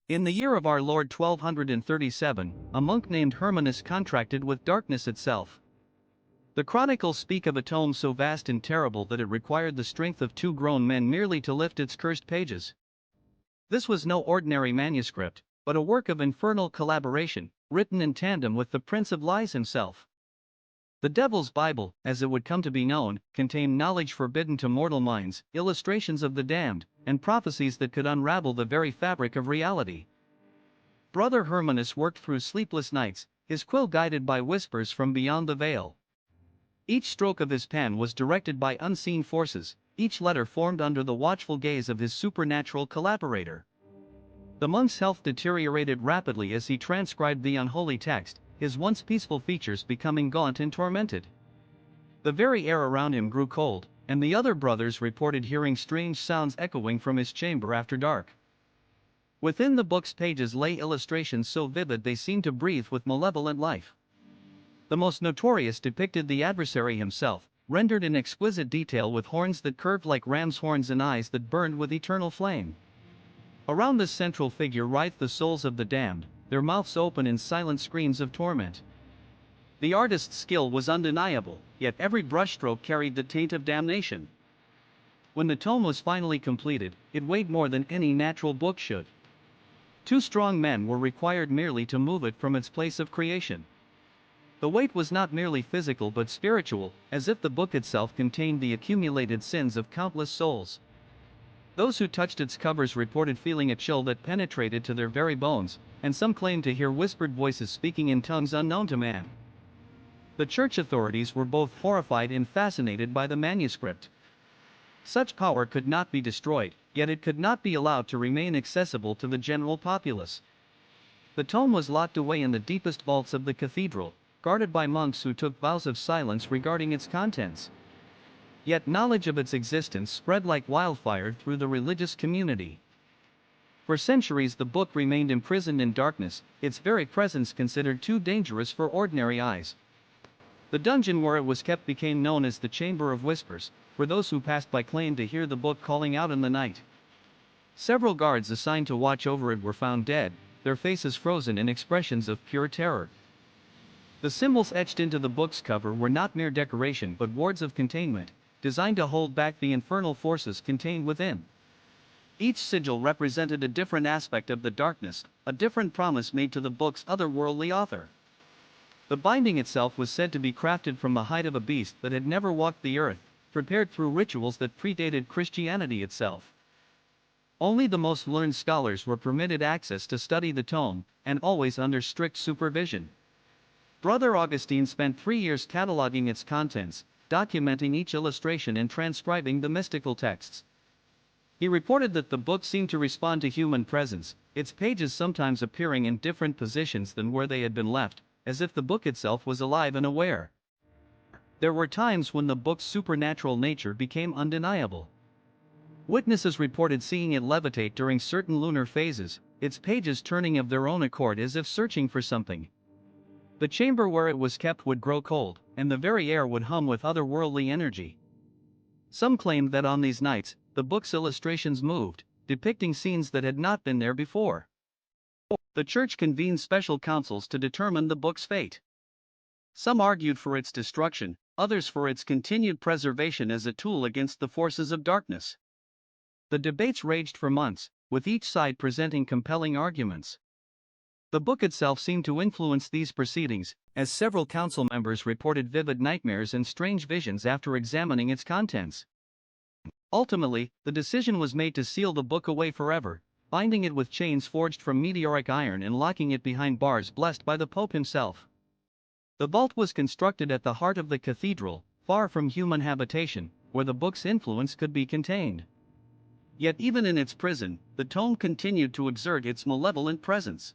In the year of our Lord 1237, a monk named Hermanus contracted with darkness itself. The chronicles speak of a tome so vast and terrible that it required the strength of two grown men merely to lift its cursed pages. This was no ordinary manuscript, but a work of infernal collaboration, written in tandem with the Prince of Lies himself. The Devil's Bible, as it would come to be known, contained knowledge forbidden to mortal minds, illustrations of the damned, and prophecies that could unravel the very fabric of reality. Brother Hermanus worked through sleepless nights, his quill guided by whispers from beyond the veil. Each stroke of his pen was directed by unseen forces, each letter formed under the watchful gaze of his supernatural collaborator. The monk's health deteriorated rapidly as he transcribed the unholy text, his once peaceful features becoming gaunt and tormented. The very air around him grew cold, and the other brothers reported hearing strange sounds echoing from his chamber after dark. Within the book's pages lay illustrations so vivid they seemed to breathe with malevolent life. The most notorious depicted the adversary himself, rendered in exquisite detail with horns that curved like ram's horns and eyes that burned with eternal flame. Around this central figure writhed the souls of the damned, their mouths open in silent screams of torment. The artist's skill was undeniable, yet every brushstroke carried the taint of damnation. When the tome was finally completed, it weighed more than any natural book should. 2 strong men were required merely to move it from its place of creation. The weight was not merely physical but spiritual, as if the book itself contained the accumulated sins of countless souls. Those who touched its covers reported feeling a chill that penetrated to their very bones, and some claimed to hear whispered voices speaking in tongues unknown to man. The church authorities were both horrified and fascinated by the manuscript. Such power could not be destroyed, yet it could not be allowed to remain accessible to the general populace. The tome was locked away in the deepest vaults of the cathedral, guarded by monks who took vows of silence regarding its contents. Yet knowledge of its existence spread like wildfire through the religious community. For centuries the book remained imprisoned in darkness, its very presence considered too dangerous for ordinary eyes. The dungeon where it was kept became known as the Chamber of Whispers, for those who passed by claimed to hear the book calling out in the night. Several guards assigned to watch over it were found dead, their faces frozen in expressions of pure terror. The symbols etched into the book's cover were not mere decoration but wards of containment, designed to hold back the infernal forces contained within. Each sigil represented a different aspect of the darkness, a different promise made to the book's otherworldly author. The binding itself was said to be crafted from the hide of a beast that had never walked the earth, prepared through rituals that predated Christianity itself. Only the most learned scholars were permitted access to study the tome, and always under strict supervision. Brother Augustine spent 3 years cataloging its contents, documenting each illustration and transcribing the mystical texts. He reported that the book seemed to respond to human presence, its pages sometimes appearing in different positions than where they had been left, as if the book itself was alive and aware. There were times when the book's supernatural nature became undeniable. Witnesses reported seeing it levitate during certain lunar phases, its pages turning of their own accord as if searching for something. The chamber where it was kept would grow cold, and the very air would hum with otherworldly energy. Some claimed that on these nights, the book's illustrations moved, depicting scenes that had not been there before. The church convened special councils to determine the book's fate. Some argued for its destruction, others for its continued preservation as a tool against the forces of darkness. The debates raged for months, with each side presenting compelling arguments. The book itself seemed to influence these proceedings, as several council members reported vivid nightmares and strange visions after examining its contents. Ultimately, the decision was made to seal the book away forever, binding it with chains forged from meteoric iron and locking it behind bars blessed by the Pope himself. The vault was constructed at the heart of the cathedral, far from human habitation, where the book's influence could be contained. Yet even in its prison, the tome continued to exert its malevolent presence.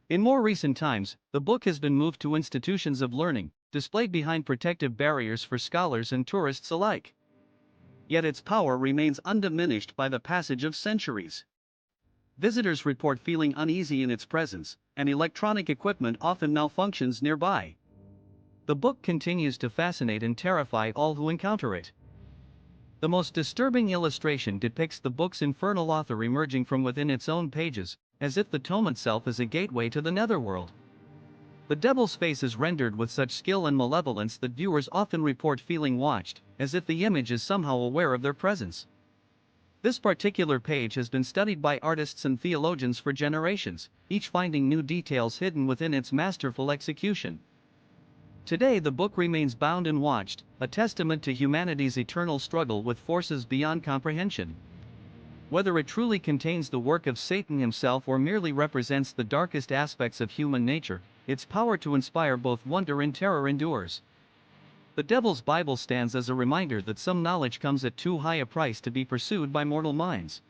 In more recent times, the book has been moved to institutions of learning, displayed behind protective barriers for scholars and tourists alike. Yet its power remains undiminished by the passage of centuries. Visitors report feeling uneasy in its presence, and electronic equipment often malfunctions nearby. The book continues to fascinate and terrify all who encounter it. The most disturbing illustration depicts the book's infernal author emerging from within its own pages, as if the tome itself is a gateway to the netherworld. The devil's face is rendered with such skill and malevolence that viewers often report feeling watched, as if the image is somehow aware of their presence. This particular page has been studied by artists and theologians for generations, each finding new details hidden within its masterful execution. Today the book remains bound and watched, a testament to humanity's eternal struggle with forces beyond comprehension. Whether it truly contains the work of Satan himself or merely represents the darkest aspects of human nature, its power to inspire both wonder and terror endures. The Devil's Bible stands as a reminder that some knowledge comes at too high a price to be pursued by mortal minds.